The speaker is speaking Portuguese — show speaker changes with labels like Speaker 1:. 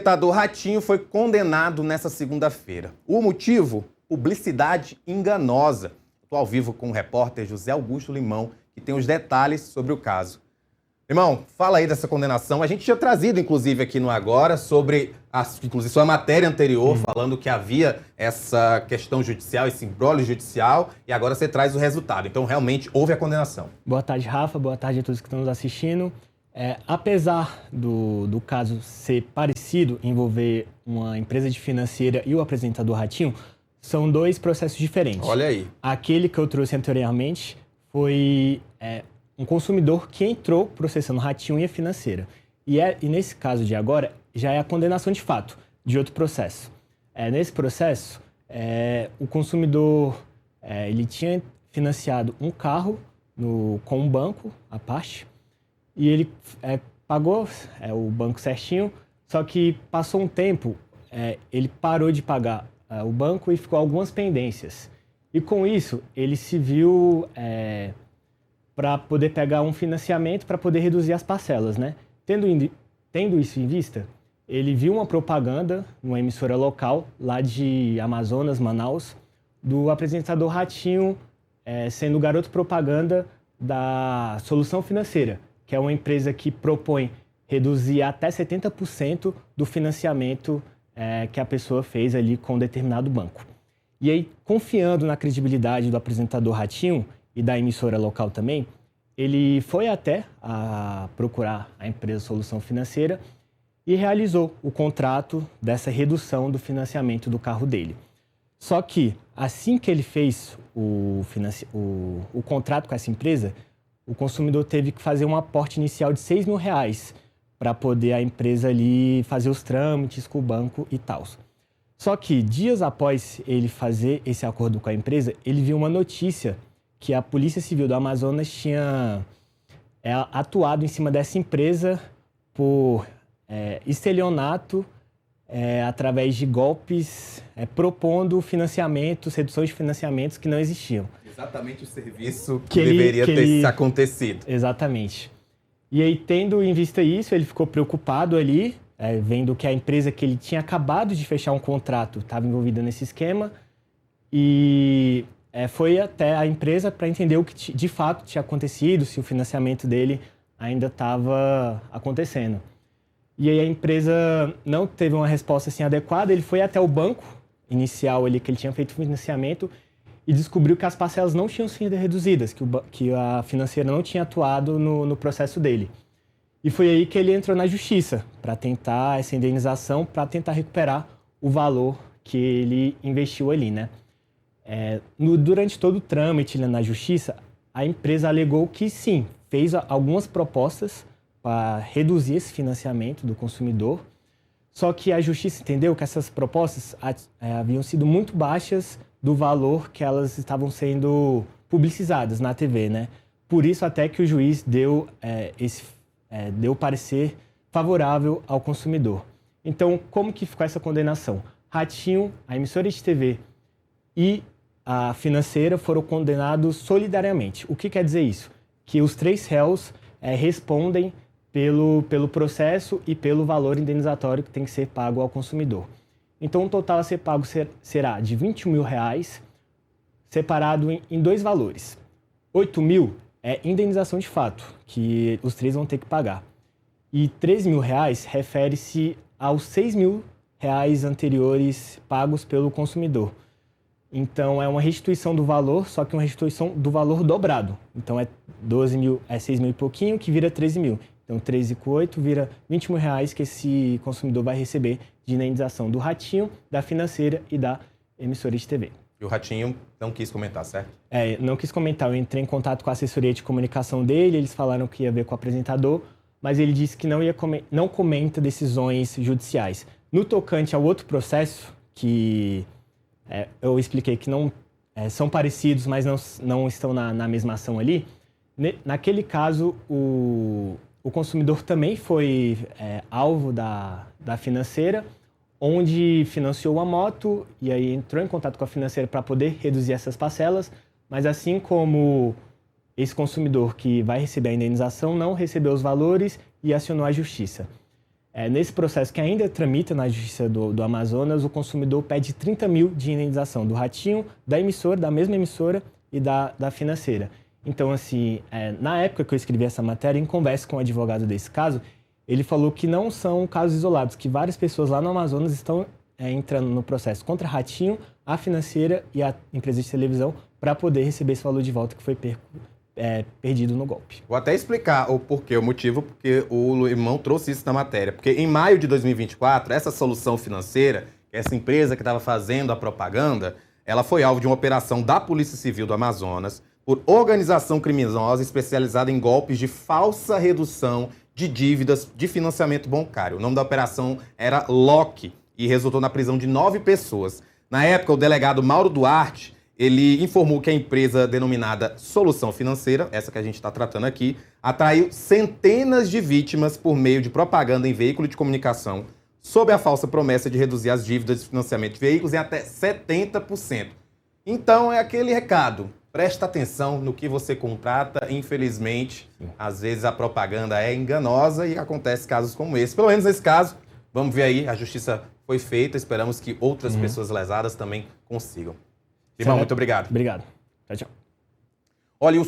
Speaker 1: apresentador Ratinho foi condenado nesta segunda-feira. O motivo? Publicidade enganosa. Estou ao vivo com o repórter José Augusto Limão, que tem os detalhes sobre o caso. Limão, fala aí dessa condenação. A gente tinha trazido, inclusive, aqui no Agora, sobre inclusive, sua matéria anterior, falando que havia essa questão judicial, esse imbróglio judicial, e agora você traz o resultado. Então, realmente, houve a condenação.
Speaker 2: Boa tarde, Rafa. Boa tarde a todos que estão nos assistindo. Apesar do caso ser parecido, envolver uma empresa de financeira e o apresentador Ratinho, são dois processos diferentes.
Speaker 1: Olha aí.
Speaker 2: Aquele que eu trouxe anteriormente foi um consumidor que entrou processando Ratinho e a financeira. E nesse caso de agora, já é a condenação de fato de outro processo. Nesse processo, o consumidor ele tinha financiado um carro com um banco à parte, e ele pagou o banco certinho, só que passou um tempo, ele parou de pagar o banco e ficou algumas pendências. E com isso, ele se viu para poder pegar um financiamento para poder reduzir as parcelas, né? Tendo isso em vista, ele viu uma propaganda numa emissora local, lá de Amazonas, Manaus, do apresentador Ratinho sendo garoto propaganda da Solução Financeira, que é uma empresa que propõe reduzir até 70% do financiamento que a pessoa fez ali com um determinado banco. E aí, confiando na credibilidade do apresentador Ratinho e da emissora local também, ele foi até procurar a empresa Solução Financeira e realizou o contrato dessa redução do financiamento do carro dele. Só que, assim que ele fez o contrato com essa empresa, o consumidor teve que fazer um aporte inicial de R$ 6.000 para poder a empresa ali fazer os trâmites com o banco e tal. Só que, dias após ele fazer esse acordo com a empresa, ele viu uma notícia que a Polícia Civil do Amazonas tinha atuado em cima dessa empresa por estelionato através de golpes, propondo financiamentos, reduções de financiamentos que não existiam.
Speaker 1: Exatamente o serviço que deveria ter acontecido.
Speaker 2: Exatamente. E aí, tendo em vista isso, ele ficou preocupado ali, vendo que a empresa que ele tinha acabado de fechar um contrato estava envolvida nesse esquema, e foi até a empresa para entender o que de fato tinha acontecido, se o financiamento dele ainda estava acontecendo. E aí a empresa não teve uma resposta assim adequada, ele foi até o banco inicial ali que ele tinha feito o financiamento e descobriu que as parcelas não tinham sido reduzidas, que a financeira não tinha atuado no processo dele. E foi aí que ele entrou na justiça para tentar essa indenização, para tentar recuperar o valor que ele investiu ali, né? Durante todo o trâmite na justiça, a empresa alegou que sim, fez algumas propostas para reduzir esse financiamento do consumidor, só que a justiça entendeu que essas propostas haviam sido muito baixas do valor que elas estavam sendo publicizadas na TV, né? Por isso até que o juiz deu parecer favorável ao consumidor. Então, como que ficou essa condenação? Ratinho, a emissora de TV e a financeira foram condenados solidariamente. O que quer dizer isso? Que os três réus respondem pelo processo e pelo valor indenizatório que tem que ser pago ao consumidor. Então, o total a ser pago será de R$ 21.000, separado em dois valores. R$ 8.000 é indenização de fato, que os três vão ter que pagar. E R$ 13.000 refere-se aos R$ 6.000 anteriores pagos pelo consumidor. Então, é uma restituição do valor, só que uma restituição do valor dobrado. Então, é 6.000 e pouquinho, que vira 13.000. Então, 13 com 8 vira R$ 21.000 que esse consumidor vai receber de indenização do Ratinho, da financeira e da emissora de TV.
Speaker 1: E o Ratinho não quis comentar, certo?
Speaker 2: Não quis comentar. Eu entrei em contato com a assessoria de comunicação dele, eles falaram que ia ver com o apresentador, mas ele disse que não comenta decisões judiciais. No tocante ao outro processo, que eu expliquei que não são parecidos, mas não estão na mesma ação ali, naquele caso, o consumidor também foi alvo da financeira, onde financiou uma moto e aí entrou em contato com a financeira para poder reduzir essas parcelas, mas assim como esse consumidor que vai receber a indenização não recebeu os valores e acionou a justiça. Nesse processo que ainda tramita na Justiça do Amazonas, o consumidor pede 30 mil de indenização do Ratinho, da emissora, da mesma emissora e da financeira. Então, assim, na época que eu escrevi essa matéria, em conversa com o advogado desse caso, ele falou que não são casos isolados, que várias pessoas lá no Amazonas estão entrando no processo contra a Ratinho, a financeira e a empresa de televisão para poder receber esse valor de volta que foi perdido no golpe.
Speaker 1: Vou até explicar o porquê, o motivo, porque o Limão trouxe isso na matéria. Porque em maio de 2024, essa solução financeira, essa empresa que estava fazendo a propaganda, ela foi alvo de uma operação da Polícia Civil do Amazonas por organização criminosa especializada em golpes de falsa redução de dívidas de financiamento bancário. O nome da operação era LOC e resultou na prisão de 9 pessoas. Na época, o delegado Mauro Duarte, ele informou que a empresa denominada Solução Financeira, essa que a gente está tratando aqui, atraiu centenas de vítimas por meio de propaganda em veículo de comunicação, sob a falsa promessa de reduzir as dívidas de financiamento de veículos em até 70%. Então, é aquele recado. Presta atenção no que você contrata. Infelizmente, às vezes a propaganda é enganosa e acontece casos como esse. Pelo menos nesse caso, vamos ver aí, a justiça foi feita, esperamos que outras pessoas lesadas também consigam. Limão, muito obrigado.
Speaker 2: Obrigado. Tchau, tchau.
Speaker 1: Olha,